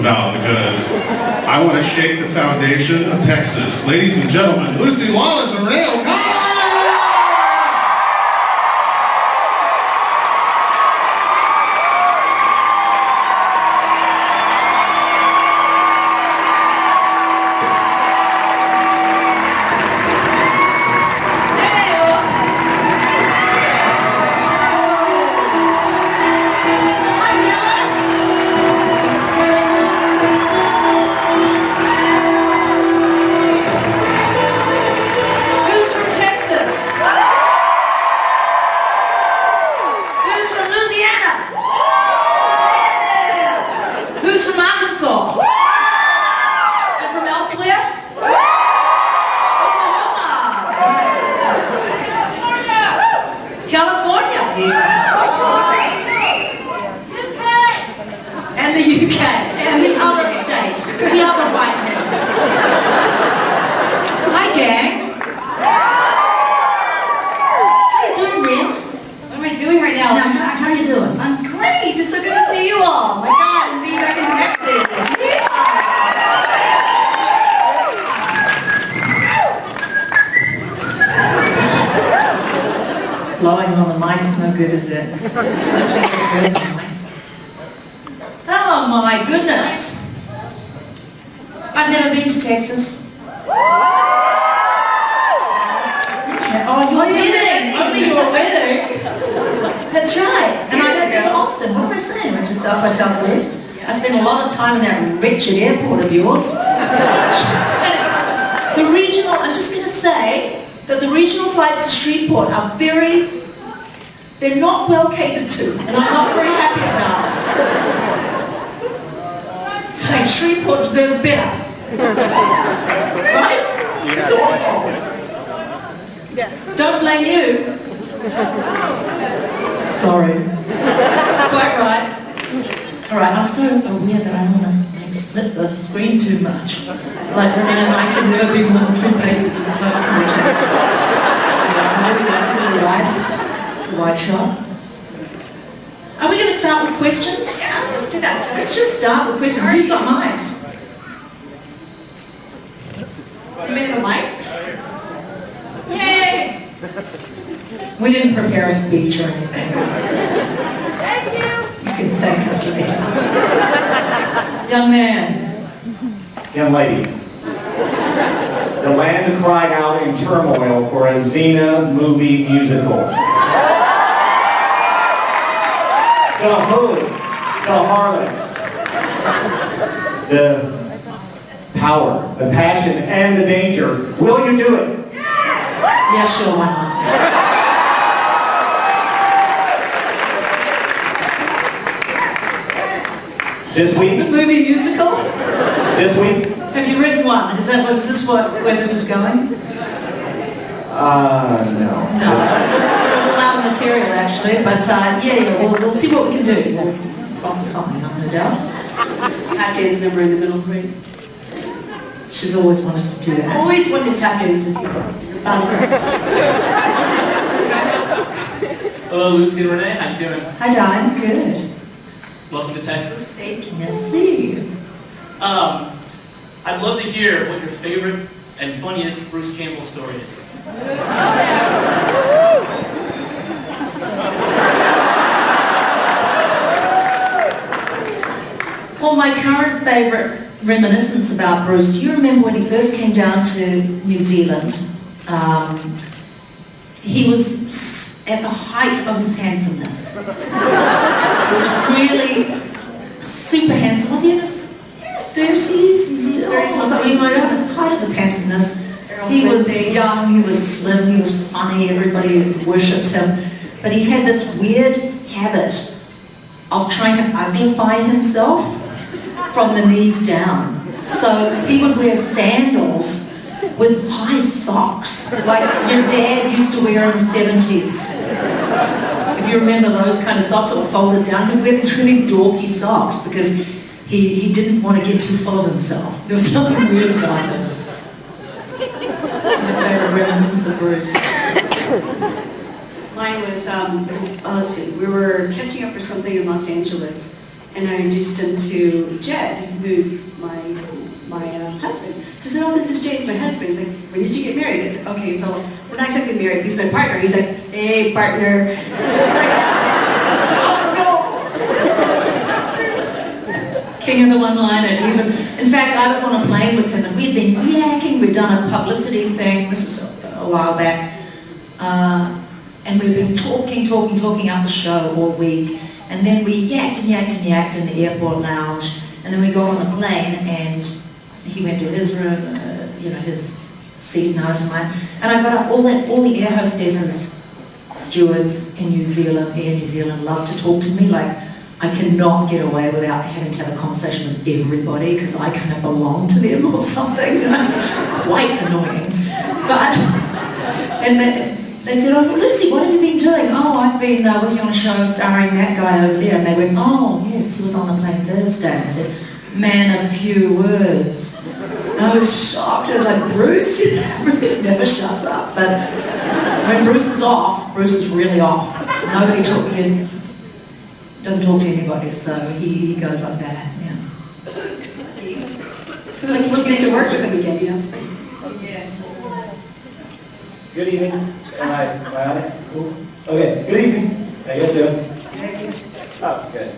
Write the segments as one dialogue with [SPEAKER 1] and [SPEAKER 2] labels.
[SPEAKER 1] about because I want to shake the foundation of Texas. Ladies and gentlemen, Lucy, Lawless, and Renee, come on!
[SPEAKER 2] And the UK, and the other state, the other white hat. Hi, gang. How are you doing, Ren?
[SPEAKER 3] What am I doing right now?
[SPEAKER 2] How are you doing?
[SPEAKER 3] I'm great. It's so good to see you all. My God, and be back in Texas.
[SPEAKER 2] Blowing on the mic is no good, is it? Oh my goodness. I've never been to Texas. Oh, your wedding! Only your wedding! That's right. And I don't get to Austin. What am I saying? I went to South by Southwest. I spent a lot of time in that wretched airport of yours. The regional, I'm just going to say that the regional flights to Shreveport are they're not well catered to, and I'm not very happy about it. So Shreveport deserves better. Right?
[SPEAKER 1] Yeah.
[SPEAKER 2] It's awful.
[SPEAKER 3] Yeah.
[SPEAKER 2] Don't blame you. Sorry. Quite right. Alright, I'm so aware that I don't want to split the screen too much. Like Renee and I can never be more than 3 places in the phone. Maybe that is a wide shot. Are we going to start with questions?
[SPEAKER 3] Yeah, let's do that.
[SPEAKER 2] Let's just start with questions. Who's got mics?
[SPEAKER 3] Somebody have a mic?
[SPEAKER 2] Yay! We didn't prepare a speech or anything.
[SPEAKER 3] Thank you.
[SPEAKER 2] You can thank us later. Young man.
[SPEAKER 4] Young lady, the land cried out in turmoil for a Xena movie musical. The hoods, the harlots, the power, the passion, and the danger. Will you do it?
[SPEAKER 2] Yeah, sure, why not?
[SPEAKER 4] This
[SPEAKER 2] The
[SPEAKER 4] week?
[SPEAKER 2] movie musical?
[SPEAKER 4] This week?
[SPEAKER 2] Have you written one? Is this where this is going?
[SPEAKER 4] No.
[SPEAKER 2] No. A lot of material actually, but yeah, we'll see what we can do. We'll bustle something up, no doubt.
[SPEAKER 3] Tap dance number in the middle grade.
[SPEAKER 2] She's always wanted to do that.
[SPEAKER 3] Always wanted tap dance with you.
[SPEAKER 5] Hello, Lucy and Renee. How you doing?
[SPEAKER 2] Hi, darling. Good.
[SPEAKER 5] Welcome to Texas.
[SPEAKER 2] Yes, see.
[SPEAKER 5] I'd love to hear what your favorite and funniest Bruce Campbell story is.
[SPEAKER 2] Well, my current favourite reminiscence about Bruce, do you remember when he first came down to New Zealand? He was at the height of his handsomeness. He was really super handsome. Was he in his 30s still? Or something like that? At the height of his handsomeness. He was young, he was slim, he was funny, everybody worshipped him. But he had this weird habit of trying to uglify himself from the knees down. So he would wear sandals with high socks, like your dad used to wear in the 70s. If you remember those kind of socks that were folded down, he'd wear these really dorky socks because he didn't want to get too full of himself. There was something weird about him. That's my favourite reminiscence of Bruce.
[SPEAKER 3] Mine was, let's see, we were catching up for something in Los Angeles, and I introduced him to Jed, who's my husband. So I said, oh, this is Jay, he's my husband. He's like, when did you get married? I said, okay, so we're not exactly married, he's my partner. He's like, hey, partner. I was just like, stop, no.
[SPEAKER 2] King of the one-liner. Even, in fact, I was on a plane with him and we'd been yakking. We'd done a publicity thing. This was a while back. And we'd been talking out the show all week. And then we yacked in the airport lounge. And then we got on the plane and he went to his room, his seat, and I was in mine. And I got up, all the air hostesses, stewards in New Zealand, Air New Zealand, love to talk to me. Like, I cannot get away without having to have a conversation with everybody because I kind of belong to them or something. That's quite annoying. But, and then they said, oh, Lucy, what have you been doing? Oh, I've been working on a show starring that guy over there. And they went, oh, yes, he was on the plane Thursday. And I said, man, a few words. And I was shocked. I was like, Bruce? Bruce never shuts up. But when Bruce is off, Bruce is really off. Nobody doesn't talk to anybody, so he goes like that, yeah.
[SPEAKER 3] Like, we'll get to work with him again, it's great.
[SPEAKER 2] Yes.
[SPEAKER 4] Good evening. Am I on it? Cool. Okay, good evening. How you guys doing? Oh, good.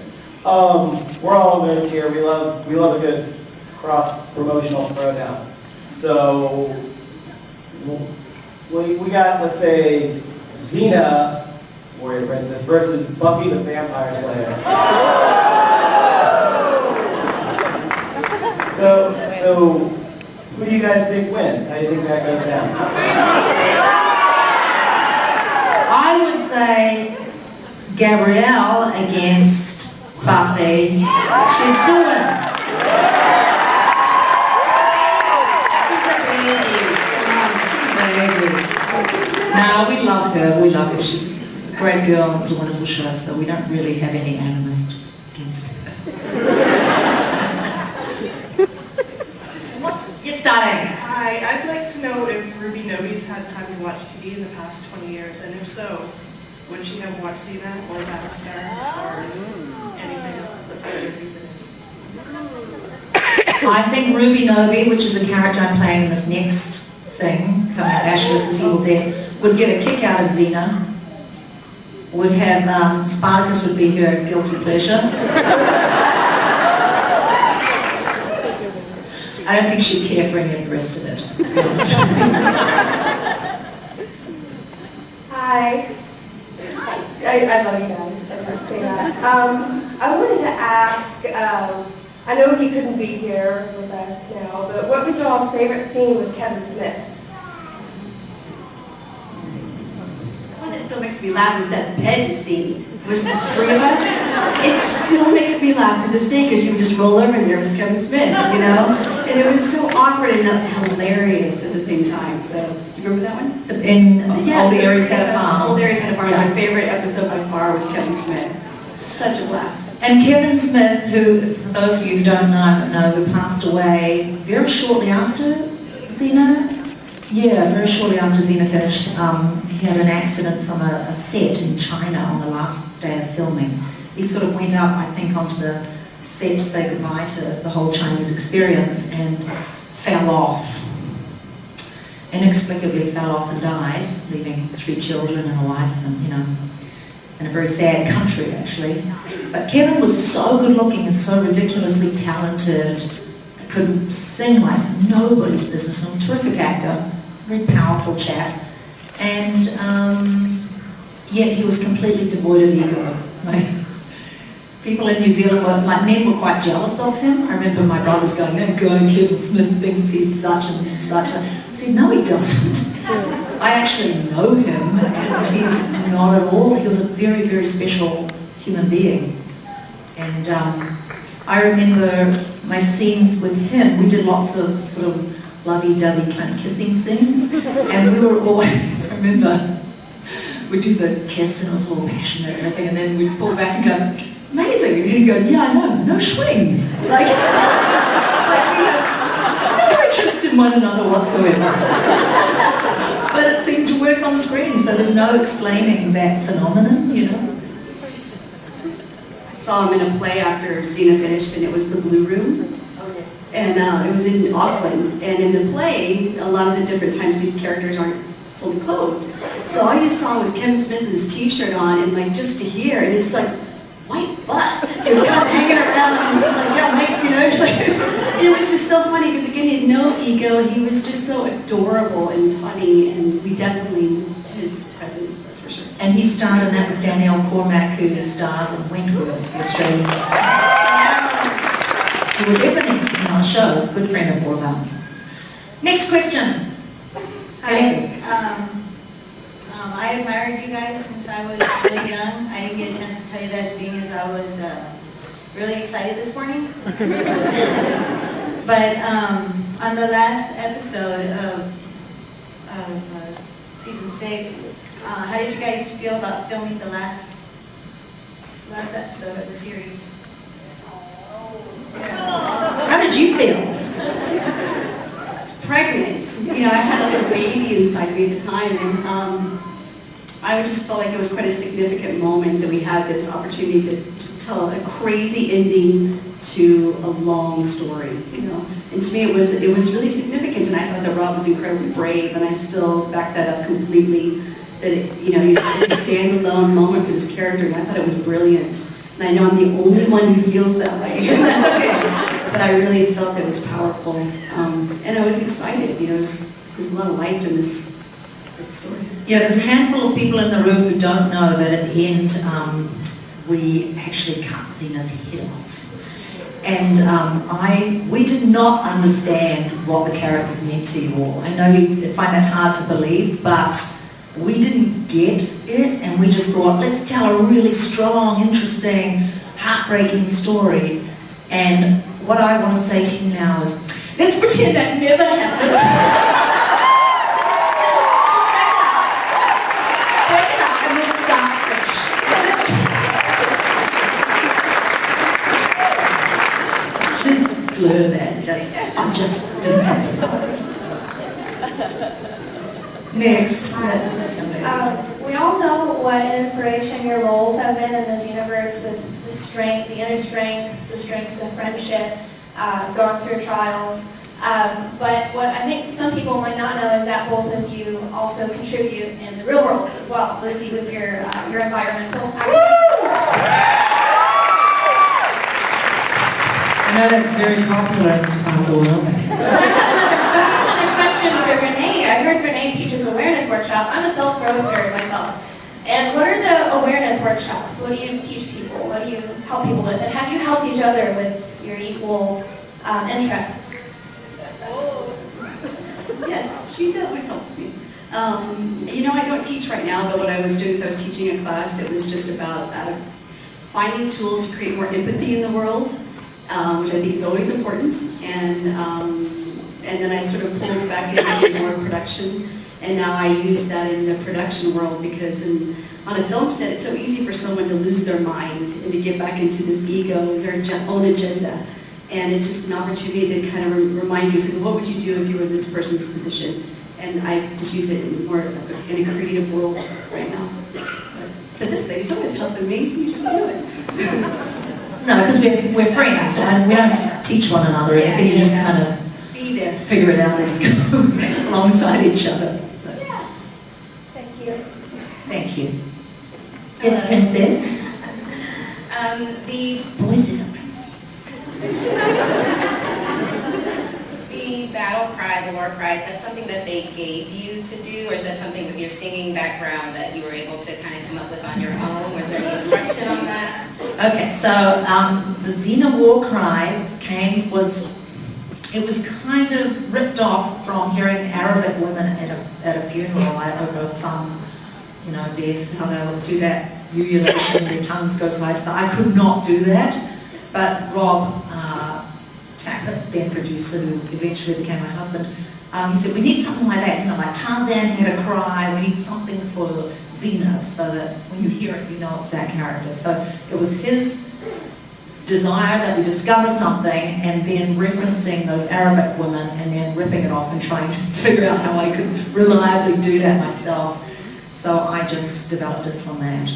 [SPEAKER 4] We're all nerds here. We love a good cross-promotional throwdown. So we got, let's say, Xena, Warrior Princess, versus Buffy the Vampire Slayer. So who do you guys think wins? How do you think that goes down?
[SPEAKER 2] I would say Gabrielle against Buffy. She'd still win. She's a baby. No, we love her. She's a great girl and it's a wonderful show, so we don't really have any animus against her. Yes, darling.
[SPEAKER 6] Hi, I'd like to know if Ruby Novi's had time to watch TV in the past 20 years, and if so, would she have watched Xena or Battlestar or anything else that might have been?
[SPEAKER 2] I think Ruby Novi, which is a character I'm playing in this next thing, coming up, Ash vs. Evil Dead, would get a kick out of Xena. Would have, Spartacus would be her guilty pleasure. I don't think she'd care for any of the rest of it, to be honest.
[SPEAKER 7] Hi. I love you guys. I just have to say that. I wanted to ask, I know he couldn't be here with us now, but what was y'all's favorite scene with Kevin Smith?
[SPEAKER 3] One that still makes me laugh is that bed scene. There's the three of us. It still makes me laugh to this day because you would just roll over and there was Kevin Smith, And it was so awkward and hilarious at the same time. So, do you remember that one?
[SPEAKER 2] All the Aries Had a Farm.
[SPEAKER 3] All the Aries Had a Farm is my favorite episode by far with Kevin Smith. Such a blast.
[SPEAKER 2] And Kevin Smith, who, for those of you who don't know, who passed away very shortly after Xena. Yeah, very shortly after Xena finished. He had an accident from a set in China on the last day of filming. He sort of went up, I think, onto the set to say goodbye to the whole Chinese experience and fell off. Inexplicably fell off and died, leaving 3 children and a wife and, in a very sad country, actually. But Kevin was so good looking and so ridiculously talented. Could sing like nobody's business. And a terrific actor, very powerful chap. And yet he was completely devoid of ego. Like, people in New Zealand men were quite jealous of him. I remember my brothers going, that guy Kevin Smith thinks he's such and such a... I said, no he doesn't. I actually know him and he's not at all. He was a very, very special human being. And I remember my scenes with him, we did lots of sort of lovey-dovey kind of kissing scenes, and we were always, I remember, we'd do the kiss and it was all passionate and everything, and then we'd pull back and go, amazing, and he goes, yeah, I know, no swing. Like we have no interest in one another whatsoever. But it seemed to work on screen, so there's no explaining that phenomenon,
[SPEAKER 3] saw him in a play after Xena finished, and it was The Blue Room. And it was in Auckland. And in the play, a lot of the different times these characters aren't fully clothed. So all you saw was Kevin Smith with his t-shirt on, and like just to hear, and it's like, white butt, just kind of hanging around, and he's like, yeah, mate, you know, it's like, and it was just so funny, because again, he had no ego, he was just so adorable and funny, and we definitely miss his presence, that's for sure.
[SPEAKER 2] And he starred in that with Danielle Cormack, who stars in Wentworth, the Australian. He was everything in our show, good friend of all of ours. Next question.
[SPEAKER 8] Hi. I admired you guys since I was really young. I didn't get a chance to tell you that being as I was really excited this morning. But on the last episode of season 6, how did you guys feel about filming the last episode of the series?
[SPEAKER 2] How did you feel?
[SPEAKER 3] Pregnant. You know, I had a little baby inside me at the time, and I just felt like it was quite a significant moment that we had this opportunity to just tell a crazy ending to a long story, you know. And to me it was really significant, and I thought that Rob was incredibly brave, and I still back that up completely, that it, you know, it's a standalone moment for this character, and I thought it was brilliant. And I know I'm the only one who feels that way, and that's okay. But I really felt it was powerful, and I was excited. You know, there's a lot of life in this story.
[SPEAKER 2] Yeah, there's a handful of people in the room who don't know that at the end we actually cut Xena's head off. And we did not understand what the characters meant to you all. I know you find that hard to believe, but we didn't get it, and we just thought, let's tell a really strong, interesting, heartbreaking story. And what I want to say to you now is, let's pretend that never happened. Back it up and let's start fresh. Just blur that, just do that. Next.
[SPEAKER 9] We all know what an inspiration your roles have been in this universe, with the strength, the inner strength, the strengths of friendship, going through trials. But what I think some people might not know is that both of you also contribute in the real world as well. Lucy, with your environmental
[SPEAKER 2] I know that's very popular in this part of the world.
[SPEAKER 9] Another question for Renee. I heard Renee teaches awareness workshops. I'm a self-growther myself. And what are the awareness workshops? What do you teach people? What do you help people with? And have you helped each other with your equal interests?
[SPEAKER 3] Yes, she always helps me. You know, I don't teach right now, but what I was doing is I was teaching a class that was just about finding tools to create more empathy in the world, which I think is always important. And then I sort of pulled back into more production, and now I use that in the production world, because on a film set it's so easy for someone to lose their mind and to get back into this ego and their own agenda. And it's just an opportunity to kind of remind you, so what would you do if you were in this person's position? And I just use it in a creative world right now. But this thing is always helping me. You just do it.
[SPEAKER 2] No, because we're friends, and we don't teach one another anything. You just kind of
[SPEAKER 3] Be there.
[SPEAKER 2] figure it out as you go alongside each other. So,
[SPEAKER 9] Yeah. Thank you.
[SPEAKER 2] thank you. Yes, Princess?
[SPEAKER 8] The
[SPEAKER 2] Voices of Princess.
[SPEAKER 8] The battle cry, the war cry, is that something that they gave you to do, or is that something with your singing background that you were able to kind of come up with on your own? Was there any instruction on that?
[SPEAKER 2] Okay, so the Xena war cry it was kind of ripped off from hearing Arabic women at a funeral over some, death, how they'll do that ululation, their tongues go side to side. I could not do that, but Rob Tappert, then producer, who eventually became my husband, he said, we need something like that, like Tarzan had a cry, we need something for Xena, so that when you hear it, you know it's that character. So it was his desire that we discover something, and then referencing those Arabic women, and then ripping it off and trying to figure out how I could reliably do that myself. So I just developed it from that.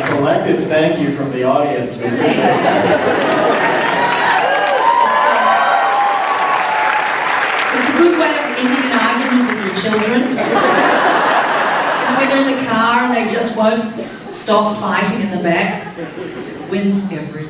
[SPEAKER 4] collective thank you from the audience. We appreciate it.
[SPEAKER 2] It's a good way of ending an argument with your children. When they're in the car and they just won't stop fighting in the back, wins every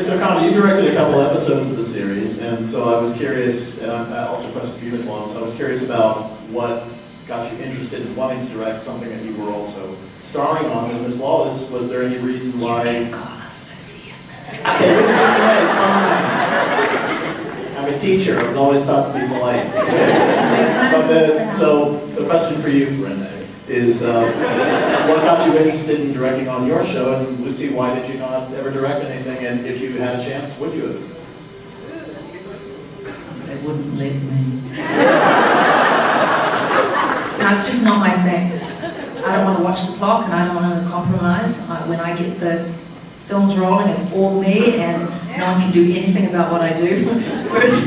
[SPEAKER 4] So Connie, you directed a couple episodes of the series, and so I was curious, and also a question for you, Ms. Lawless, I was curious about what got you interested in wanting to direct something that you were also starring on. And Ms. Lawless, was there any reason why...
[SPEAKER 2] call us Lucy and Renee.
[SPEAKER 4] Okay, Lucy and Renee, fine. I'm a teacher, I'm always taught to be polite. So the question for you, Renee, is what got you interested in directing on your show? And Lucy, why did you not ever direct anything? And if you had a chance, would you have?
[SPEAKER 2] They wouldn't let me. No, it's just not my thing. I don't want to watch the clock and I don't want to compromise. When I get the films rolling, it's all me and no one can do anything about what I do. Whereas,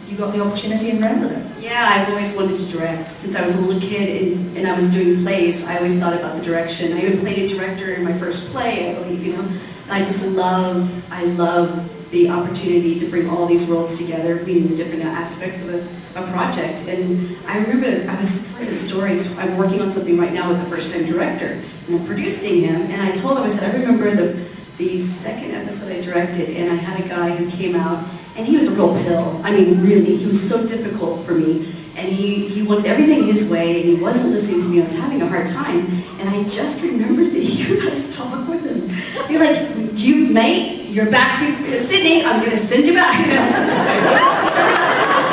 [SPEAKER 2] you got the opportunity and ran with it.
[SPEAKER 3] Yeah, I've always wanted to direct. Since I was a little kid and I was doing plays, I always thought about the direction. I even played a director in my first play, I believe, you know. And I just love the opportunity to bring all these worlds together, meaning the different aspects of a project. And I remember, I was just telling the story, I'm working on something right now with the first-time director, and I'm producing him, and I told him, I said, I remember the second episode I directed, and I had a guy who came out, and he was a real pill. I mean, really, he was so difficult for me. And he wanted everything his way, and he wasn't listening to me. I was having a hard time. And I just remembered that you had to talk with him. You're like, you're back to Sydney, I'm going to send you back.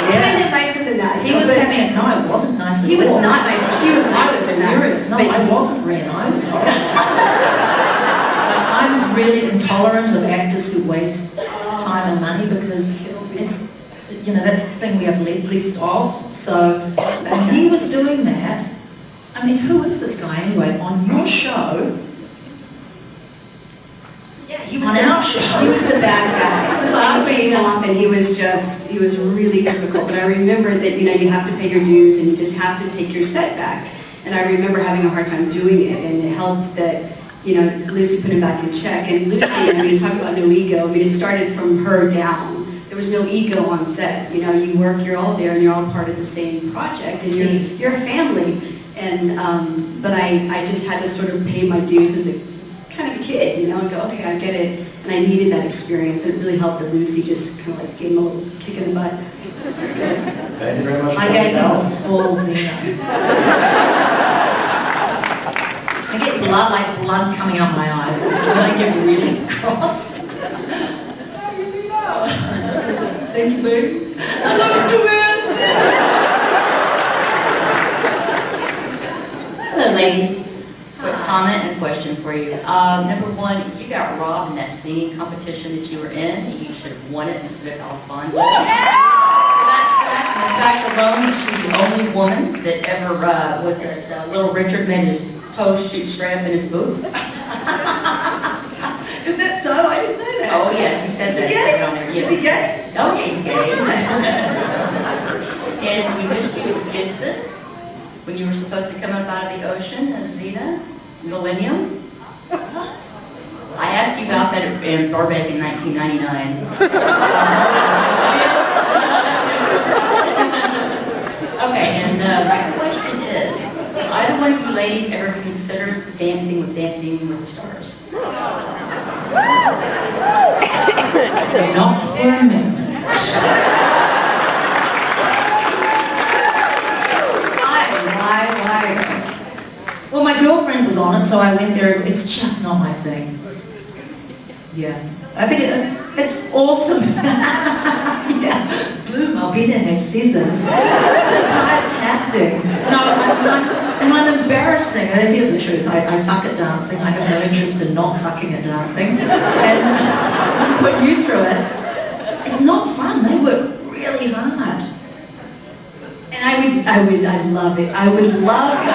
[SPEAKER 3] Kind of nicer than that.
[SPEAKER 2] He was having it. No, I wasn't nice at all.
[SPEAKER 3] He was not nice, but she was nicer than that.
[SPEAKER 2] Furious. No, I wasn't, Ren. I was I'm really intolerant of actors who waste time and money because it's, you know, that's the thing we have least of. So, and he was doing that. I mean, who is this guy anyway? On your show?
[SPEAKER 3] Yeah, he was
[SPEAKER 2] on our show.
[SPEAKER 3] He was the bad guy. So I paid off, and he was really difficult. But I remember that, you know, you have to pay your dues, and you just have to take your setback. And I remember having a hard time doing it, and it helped that, you know, Lucy put him back in check. And Lucy, I mean, talk about no ego. I mean, it started from her down. There was no ego on set. You know, you work, you're all there, and you're all part of the same project, and you're a family. And but I just had to sort of pay my dues as a kind of a kid, you know, and go, okay, I get it. And I needed that experience. And it really helped that Lucy just kind of like gave him a little kick in the butt. That's good.
[SPEAKER 4] Thank you very much.
[SPEAKER 2] I gave him a full Xena. I get blood coming out my eyes, and I get really cross. Thank you, baby. I love you too, man.
[SPEAKER 10] Hello, ladies. Quick comment and question for you. Number one, you got robbed in that singing competition that you were in. You should have won it instead of Alfonso. For that fact alone, that she's the only woman that ever was that Little Richard made his toes shoot straight up in his boot.
[SPEAKER 2] Is that so? I didn't know that.
[SPEAKER 10] Oh yes, he said that.
[SPEAKER 2] Gay?
[SPEAKER 10] On there. Yes.
[SPEAKER 2] Is he gay?
[SPEAKER 10] Oh yeah, he's gay. And we missed you at Gisborne when you were supposed to come up out of the ocean as Xena, Millennium. I asked you about that in Burbank in 1999. Okay, and my question is, either one of you ladies ever considered dancing with the Stars?
[SPEAKER 2] Not for a minute. Why? Well, my girlfriend was on it, so I went there. It's just not my thing. Yeah. I think it's awesome. Yeah. Boom, I'll be there next season. Surprise casting. No, I'm embarrassing. Here's the truth. I suck at dancing. I have no interest in not sucking at dancing. And put you through it. It's not fun. They work really hard.
[SPEAKER 3] And I'd love it. I would love it.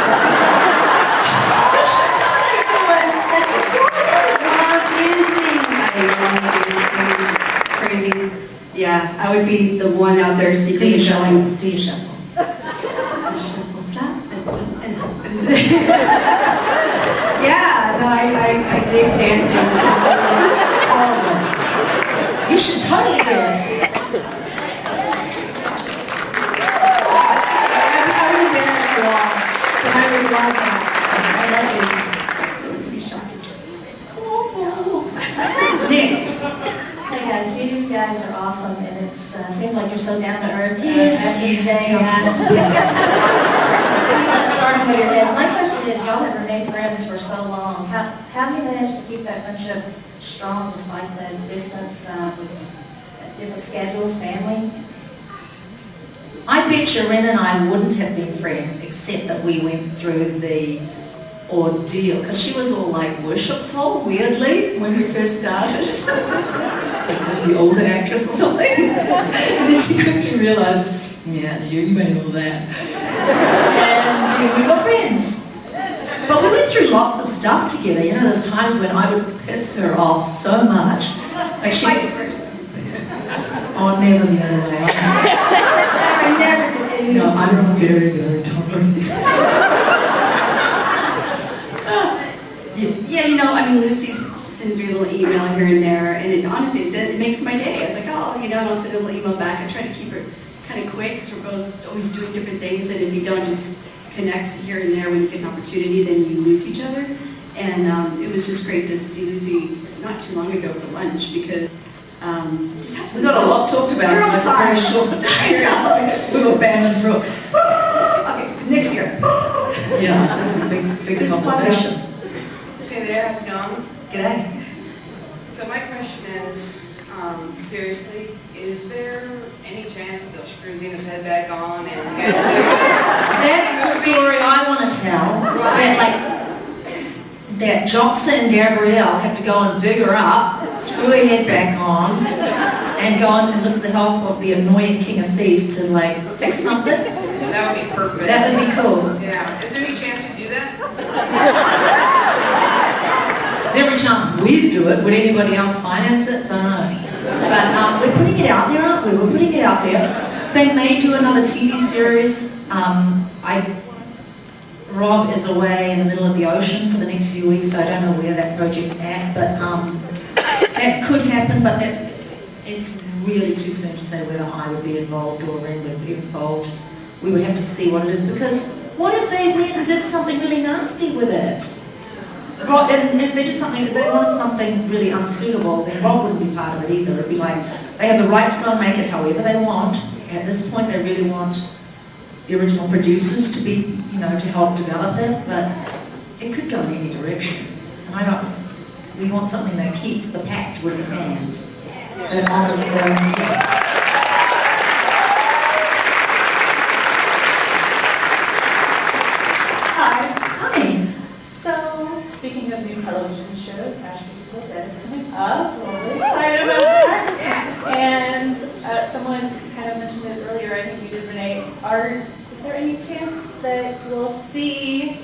[SPEAKER 2] You should totally do it. Such a story.
[SPEAKER 3] I love dancing. It's crazy. Yeah, I would be the one out there
[SPEAKER 2] Do
[SPEAKER 3] secretly
[SPEAKER 2] your
[SPEAKER 3] showing.
[SPEAKER 2] shuffle. Do your shuffle.
[SPEAKER 3] Shuffle flap and yeah, no, I dig dancing.
[SPEAKER 2] Horrible. You should totally do it.
[SPEAKER 3] I'm embarrassed wrong, but I would love that. I love it. It would be shocking.
[SPEAKER 2] Next.
[SPEAKER 9] Hey guys, you guys are awesome, and it seems like you're so down to earth.
[SPEAKER 2] Yes,
[SPEAKER 9] Every
[SPEAKER 2] yes,
[SPEAKER 9] day you
[SPEAKER 2] yes.
[SPEAKER 9] ask. So you got started with your head. My question is, y'all have remained friends for so long. How have you managed to keep that friendship strong despite the distance, different schedules, family?
[SPEAKER 2] I bet you Ren and I wouldn't have been friends except that we went through the ordeal, because she was all like worshipful, weirdly, when we first started. I think it was the older actress or something. And then she quickly realised, yeah, you made all that. And then we were friends. But we went through lots of stuff together. You know, there's times when I would piss her off so much. Like she,
[SPEAKER 3] Vice versa.
[SPEAKER 2] oh, never the other way.
[SPEAKER 3] I never did anything.
[SPEAKER 2] No, I'm very, very tolerant.
[SPEAKER 3] Yeah, you know, I mean, Lucy sends me a little email here and there, and honestly, it makes my day. I was like, oh, you know, and I'll send a little email back. I try to keep it kind of quick, because we're both always doing different things, and if you don't just connect here and there when you get an opportunity, then you lose each other. And it was just great to see Lucy not too long ago for lunch, because just have
[SPEAKER 2] We
[SPEAKER 3] some
[SPEAKER 2] got a lot talked about.
[SPEAKER 3] Girl
[SPEAKER 2] That's a
[SPEAKER 3] time.
[SPEAKER 2] very short time. We were families for.
[SPEAKER 3] Okay, next year.
[SPEAKER 2] Yeah, it was a big
[SPEAKER 3] It was fun,
[SPEAKER 2] conversation.
[SPEAKER 6] Hey there, how's it going?
[SPEAKER 2] G'day.
[SPEAKER 6] So my question is, seriously, is there any chance that they'll screw Xena's head back on and you guys
[SPEAKER 2] That's the story I want to tell. That that Joxa and Gabrielle have to go and dig her up, screw her head back on, and go and enlist the help of the annoying king of thieves to fix something?
[SPEAKER 6] That would be perfect.
[SPEAKER 2] That would be cool.
[SPEAKER 6] Yeah. Is there any chance you do that?
[SPEAKER 2] There's every chance we'd do it. Would anybody else finance it? Don't know. But we're putting it out there, aren't we? We're putting it out there. They may do another TV series. Rob is away in the middle of the ocean for the next few weeks, so I don't know where that project's at. But that could happen, but it's really too soon to say whether I would be involved or Ren would be involved. We would have to see what it is, because what if they went and did something really nasty with it? Rob, and if they did something, if they wanted something really unsuitable, then Rob wouldn't be part of it either. It'd be like, they have the right to go and make it however they want. At this point, they really want the original producers to be, to help develop it, but it could go in any direction. And we want something that keeps the pact with the fans. That honors their Hi.
[SPEAKER 9] So, speaking of new television shows, Ashley Still Dead is coming up. We're really excited about that. And someone kind of mentioned it earlier, I think you did, Renee. Is there any chance that we'll see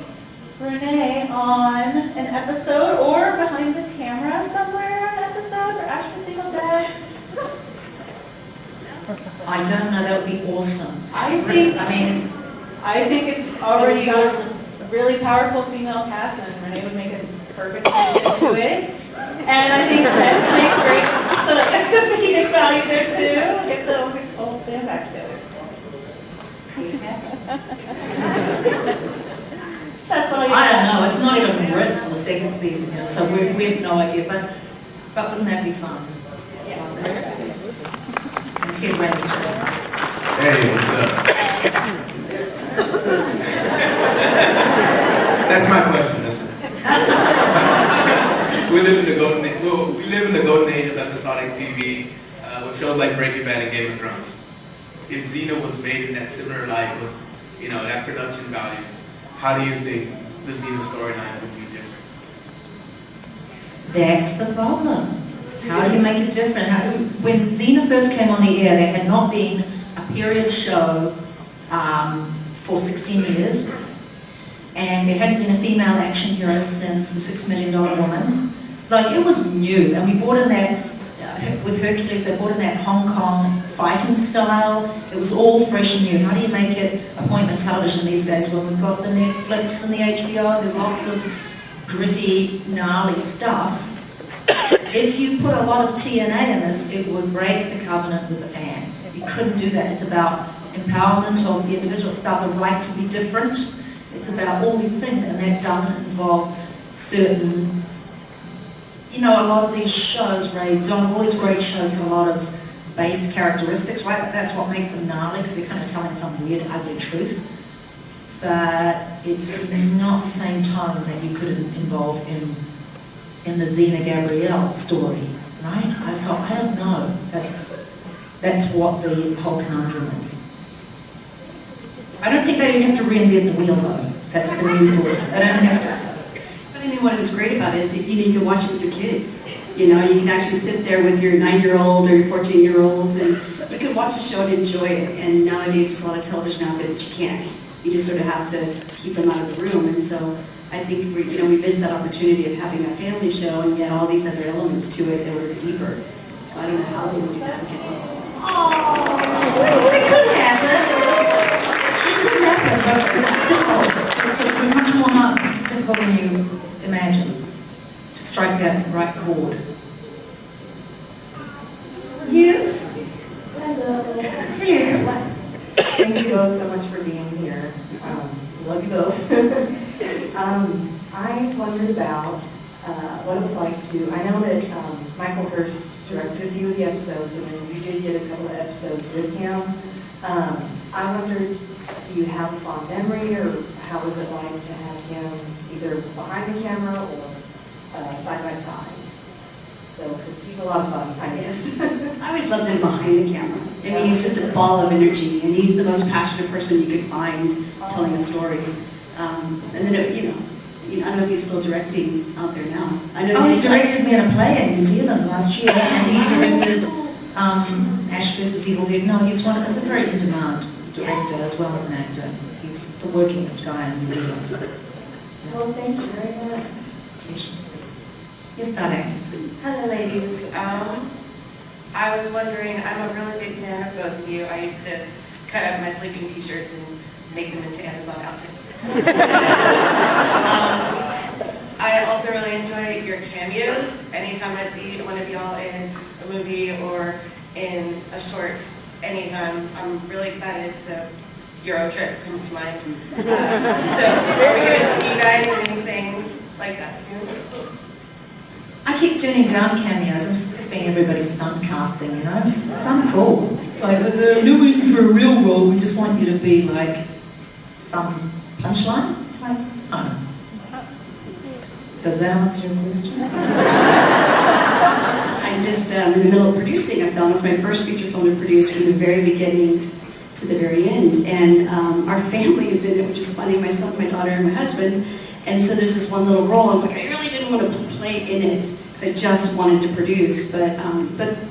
[SPEAKER 9] Renee on an episode or behind the camera somewhere on an episode for Ashley Still Dead?
[SPEAKER 2] I don't know, that would be awesome.
[SPEAKER 9] I think it's already got
[SPEAKER 2] awesome.
[SPEAKER 9] a really powerful female cast, and Renee would make a perfect addition to it. And I think Ted would make great, so that could be a value there too. Get the whole band back together. That's all you
[SPEAKER 2] I don't
[SPEAKER 9] got.
[SPEAKER 2] know, it's not even written for the second season yet, so we have no idea, but wouldn't that be fun?
[SPEAKER 9] Yeah.
[SPEAKER 2] And Ted ran each other.
[SPEAKER 11] Hey, what's up? That's my question.
[SPEAKER 5] We live in the golden age. Well, we live in the golden age of episodic TV, with shows like Breaking Bad and Game of Thrones. If Xena was made in that similar light with, that production value, how do you think the Xena storyline would be different?
[SPEAKER 2] That's the problem. How do you make it different? When Xena first came on the air, there had not been a period show for 16 years, and there hadn't been a female action hero since The $6 Million Woman. It was new, and we brought in that with Hercules, they brought in that Hong Kong fighting style. It was all fresh and new. How do you make it appointment television these days when we've got the Netflix and the HBO? There's lots of gritty, gnarly stuff. If you put a lot of TNA in this, it would break the covenant with the fans. You couldn't do that. It's about empowerment of the individual. It's about the right to be different. It's about all these things, and that doesn't involve certain, you know, a lot of these shows, Ray, Don, all these great shows have a lot of base characteristics, right? But that's what makes them gnarly, because they're kind of telling some weird, ugly truth. But it's not the same tone that you could involve in the Xena and Gabrielle story, right? So I don't know. That's what the whole conundrum is. I don't think they have to reinvent the wheel, though. That's the new thought. They don't have to.
[SPEAKER 3] But I mean, what was great about it is, you can watch it with your kids. You know, you can actually sit there with your 9-year-old or your 14-year-olds, and you can watch the show and enjoy it. And nowadays, there's a lot of television out there that you can't. You just sort of have to keep them out of the room. And so I think we missed that opportunity of having a family show, and yet all these other elements to it that were deeper. So I don't know how they would do that again.
[SPEAKER 2] Oh, it could happen. It could happen, but it's difficult. It's much more difficult than you imagine to strike that right chord. Yes?
[SPEAKER 12] Hello.
[SPEAKER 2] Hello.
[SPEAKER 12] Thank you both so much for being here. Love you both. I wondered about what it was like to, I know that Michael Hurst directed a few of the episodes, and then you did get a couple of episodes with him. I wondered, do you have a fond memory, or how was it like to have him either behind the camera or side by side? So, because he's a lot of fun, I guess.
[SPEAKER 3] I always loved him behind the camera. I mean, he's just a ball of energy, and he's the most passionate person you could find telling a story. And then, I don't know if he's still directing out there now. I know
[SPEAKER 2] he directed me in a play in New Zealand last year, and he directed Ash vs. Evil Dead. No, he's a very in-demand director as well as an actor. He's the workingest guy in New Zealand. Yeah.
[SPEAKER 12] Well, thank you very much.
[SPEAKER 2] Yes, darling.
[SPEAKER 13] Hello, ladies. I was wondering, I'm a really big fan of both of you. I used to cut up my sleeping t-shirts and make them into Amazon outfits. I also really enjoy your cameos. Anytime I see one of y'all in a movie or in a short, anytime, I'm really excited. So Euro Trip comes to mind. So are we going to see you guys in anything like that soon?
[SPEAKER 2] I keep turning down cameos. I'm skipping everybody's stunt casting, you know? It's uncool. It's like, we're looking for a real role, we just want you to be like some punchline. It's like, oh. Does that answer your question?
[SPEAKER 3] I'm just in the middle of producing a film. It's my first feature film to produce from the very beginning to the very end. And our family is in it, which is funny, myself, my daughter, and my husband. And so there's this one little role. I was like, I really didn't want to play in it because I just wanted to produce. But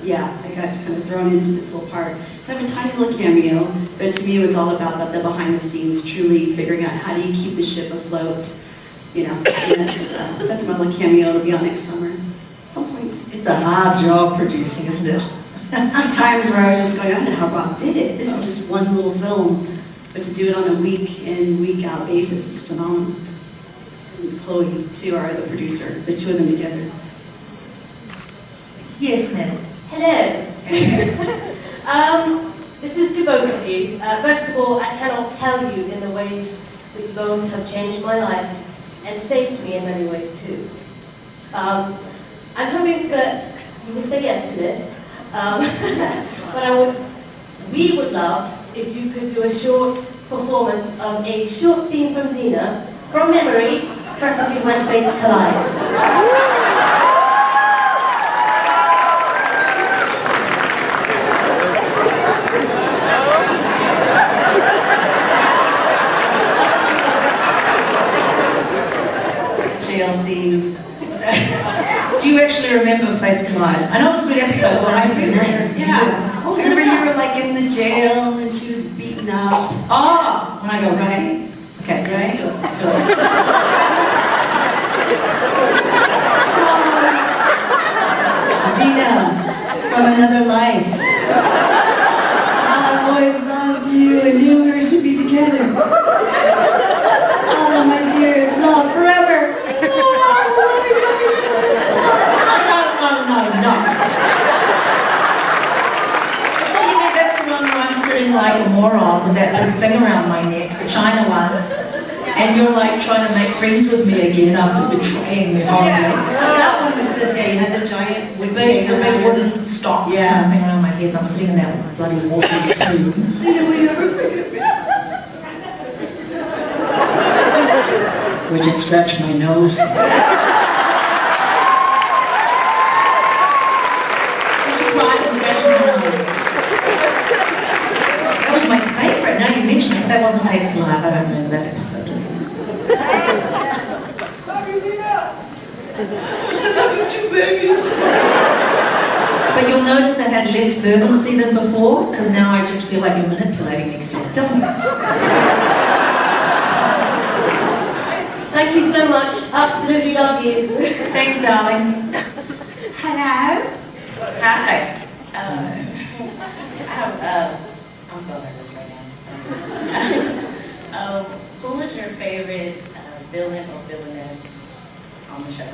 [SPEAKER 3] yeah, I got kind of thrown into this little part. So I have a tiny little cameo, but to me it was all about the behind the scenes, truly figuring out how do you keep the ship afloat. You know, and that's my little cameo. It'll be on next summer at some point.
[SPEAKER 2] It's a hard job producing, isn't it?
[SPEAKER 3] Times where I was just going, I don't know how Bob did it. This is just one little film, but to do it on a week in, week out basis is phenomenal. And Chloe, too, are the producer, the two of them together.
[SPEAKER 2] Yes, Ness.
[SPEAKER 14] Hello. This is to both of you. First of all, I cannot tell you in the ways that you both have changed my life and saved me in many ways too. I'm hoping that you will say yes to this, but we would love if you could do a short performance of a short scene from Xena, from memory, preferably when fates collide.
[SPEAKER 3] Jail scene.
[SPEAKER 2] Do you actually remember Fates Collide? I know it was a good episode, but I do.
[SPEAKER 3] Yeah.
[SPEAKER 2] What was
[SPEAKER 3] Remember
[SPEAKER 2] it about?
[SPEAKER 3] you were like in the jail and she was beaten up.
[SPEAKER 2] Oh, when I go
[SPEAKER 3] Right?
[SPEAKER 2] Okay,
[SPEAKER 3] Right?
[SPEAKER 2] let's do it. Let's do it.
[SPEAKER 3] Xena. from another life. I've always loved you and knew we should be together. Oh, my dearest, love forever.
[SPEAKER 2] No. That's the one where I'm sitting like a moron with that big thing around my neck, the China one. And you're like trying to make friends with me again after betraying me horribly.
[SPEAKER 3] That one was this, yeah, you had the giant wood thing
[SPEAKER 2] The big
[SPEAKER 3] around your-
[SPEAKER 2] wooden stocks
[SPEAKER 3] Yeah.
[SPEAKER 2] kind of thing around my head, and I'm sitting in that bloody walking tube.
[SPEAKER 3] Xena, will you ever forgive me?
[SPEAKER 2] Would you scratch my nose? She cries and scratches my nose. That was my favourite, now you mention it. That wasn't Fate's Live, I don't remember that episode. But you'll notice that had less fervency than before, because now I just feel like you're manipulating me because you're filming it.
[SPEAKER 14] Thank you so much. Absolutely love you.
[SPEAKER 2] Thanks, darling.
[SPEAKER 10] Hello. Hi. I'm so nervous right now. Who was your favorite villain or villainess on the show?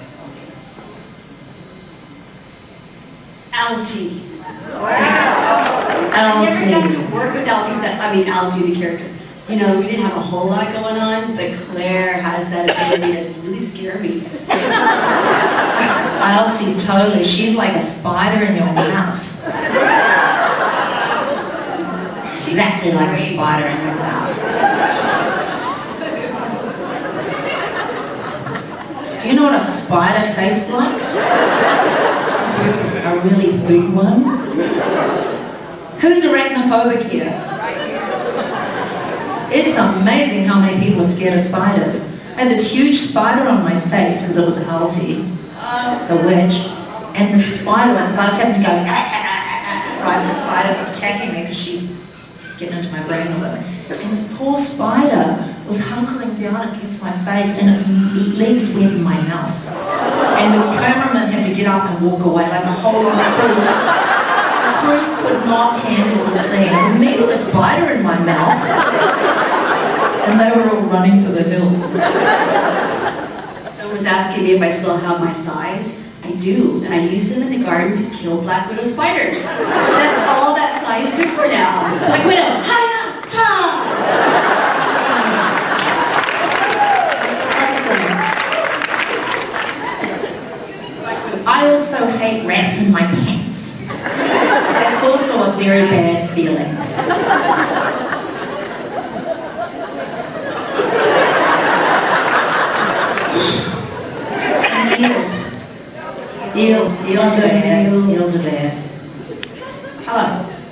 [SPEAKER 3] Alti.
[SPEAKER 10] Wow.
[SPEAKER 3] I never got to work with Alti, Alti the character. You know, we didn't have a whole lot going on, but Claire has that ability to really scare me.
[SPEAKER 2] Alti, totally. She's like a spider in your mouth. She's actually like a spider in your mouth. Do you know what a spider tastes like? A really big one. Who's arachnophobic here? It's amazing how many people are scared of spiders. I had this huge spider on my face because it was Alti, the witch, and the spider, because I was having to go, right, the spider's attacking me because she's getting into my brain or something. And this poor spider was hunkering down against my face and its legs went in my mouth. And the cameraman had to get up and walk away like a whole lot of crew. The crew could not handle the scene. It was me with a spider in my mouth. And they were all running for the hills.
[SPEAKER 3] Someone was asking me if I still have my size. I do, and I use them in the garden to kill black widow spiders. That's all that size good for now. Black widow, hiya, ta!
[SPEAKER 2] I also hate rats in my pants. That's also a very bad feeling. Eels are bad. Eels are bad. Hello.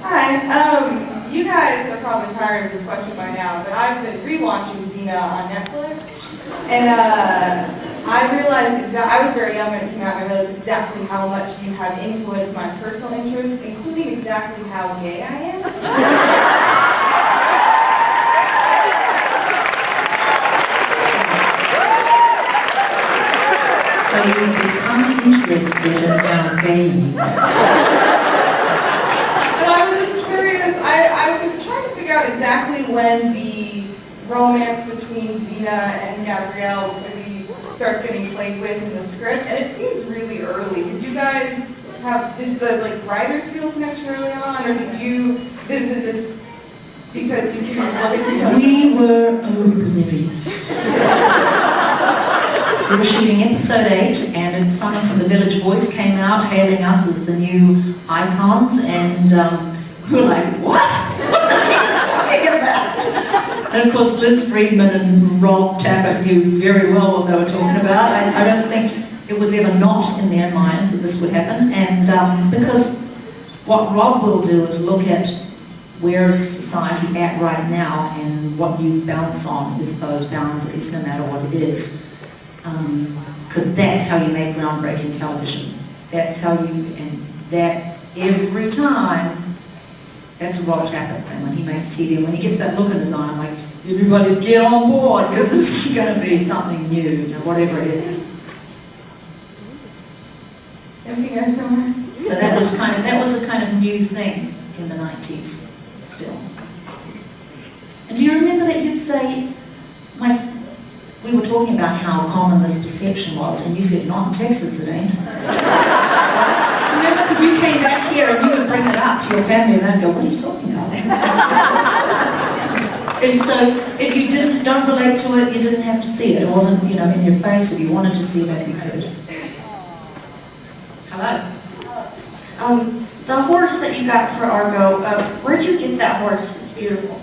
[SPEAKER 15] Hi. You guys are probably tired of this question by now, but I've been rewatching Xena on Netflix, and I realized I was very young when it came out. And I realized exactly how much you have influenced my personal interests, including exactly how gay I am.
[SPEAKER 2] So you've become interested in our game.
[SPEAKER 15] And I was just curious, I was trying to figure out exactly when the romance between Xena and Gabrielle really starts getting played with in the script, and it seems really early. Did you guys did the writers feel a connection early on, or did it just because you two look at each other?
[SPEAKER 2] We were oblivious. We were shooting episode 8 and someone from the Village Voice came out hailing us as the new icons and we were like, what? What are you talking about? And of course Liz Friedman and Rob Tapper knew very well what they were talking about. I don't think it was ever not in their minds that this would happen, and because what Rob will do is look at where is society at right now, and what you bounce on is those boundaries, no matter what it is. Because that's how you make groundbreaking television. That's how you, and that every time, that's a Rob Tapper thing when he makes TV, and when he gets that look in his eye, I'm like, everybody get on board, because it's going to be something new, you know, whatever it is.
[SPEAKER 15] Thank you guys so much.
[SPEAKER 2] So So that was a kind of new thing in the 90s still. And do you remember that you'd say, we were talking about how common this perception was, and you said, not in Texas it ain't. Remember, because you came back here and you would bring it up to your family and they'd go, what are you talking about? And so if you don't relate to it, you didn't have to see it. It wasn't, in your face. If you wanted to see that, you could. Hello.
[SPEAKER 14] The horse that you got for Argo, where'd you get that horse? It's beautiful.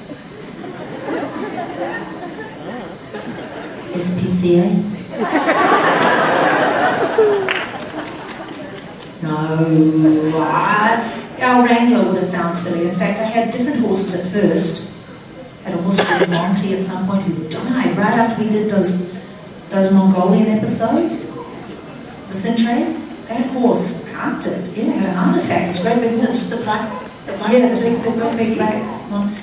[SPEAKER 2] SPCA? No, our Wrangler would have found Tilly. In fact, I had different horses at first. I had a horse called Monty at some point who died right after we did those Mongolian episodes, the Cintrades. That horse carved it. Yeah, had a heart attack. It's great big horse.
[SPEAKER 3] The black
[SPEAKER 2] Yeah,
[SPEAKER 3] horse.
[SPEAKER 2] the big black one.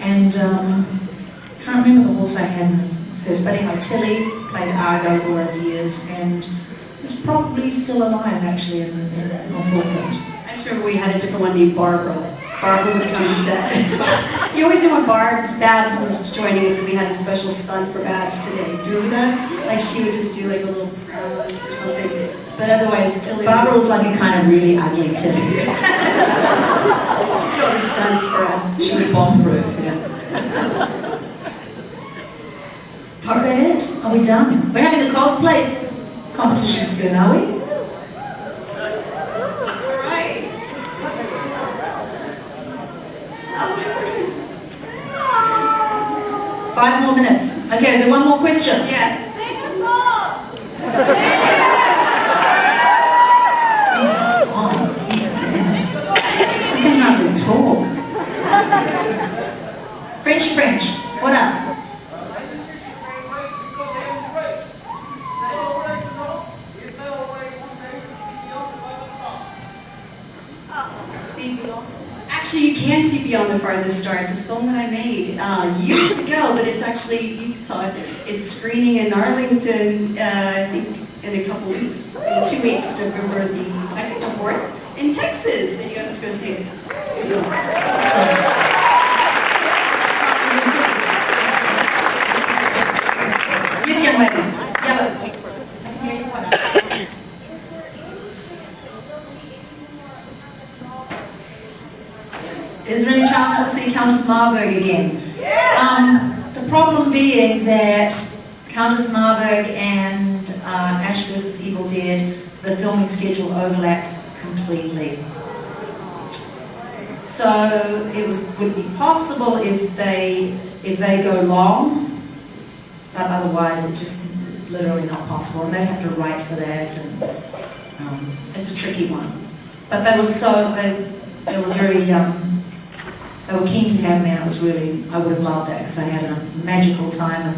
[SPEAKER 2] And can't remember the horse I had first, but anyway, Tilly played Argo all those years and is probably still alive actually in North Auckland.
[SPEAKER 3] I just remember we had a different one named Barbara. Barbara would come to set. You always know when Babs was joining us and we had a special stunt for Babs today. Do you remember that? Like she would just do like a little prance or something. But otherwise, Tilly
[SPEAKER 2] Barbara was like a kind of really ugly Tilly.
[SPEAKER 3] She did all the stunts for us.
[SPEAKER 2] She was bomb-proof, yeah. Is that it? Are we done? We're having the cosplays competition soon, are we?
[SPEAKER 3] All right.
[SPEAKER 2] 5 more minutes. Okay, is there one more question?
[SPEAKER 3] Yeah.
[SPEAKER 2] I can hardly talk. French, what up?
[SPEAKER 3] Actually, you can see Beyond the Farthest Stars. It's a film that I made years ago, but it's actually, you saw it, it's screening in Arlington, I think, in a couple weeks, in 2 weeks, November the 2nd to 4th, in Texas, and you have to go see it. It's gonna be awesome.
[SPEAKER 2] Yes, young lady. Yellow. Here you go. Is there any chance we'll see Countess Marburg again? The problem being that Countess Marburg and Ash vs. Evil Dead, the filming schedule overlaps completely. So it would be possible if they go long, but otherwise it's just literally not possible. And they'd have to write for that, and it's a tricky one. But they were very they were keen to have me, and I would have loved that because I had a magical time of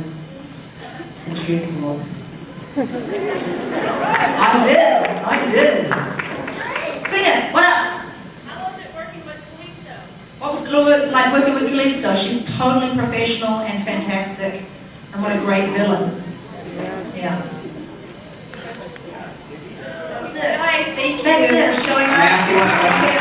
[SPEAKER 2] interviewing them all. I did. Sing it, what up?
[SPEAKER 14] How was it working with Callisto?
[SPEAKER 2] What was it like working with Callisto? She's totally professional and fantastic, and what a great villain. Yeah.
[SPEAKER 3] That's it. Guys, thank you.
[SPEAKER 2] That's it, showing
[SPEAKER 11] Can I ask you one question?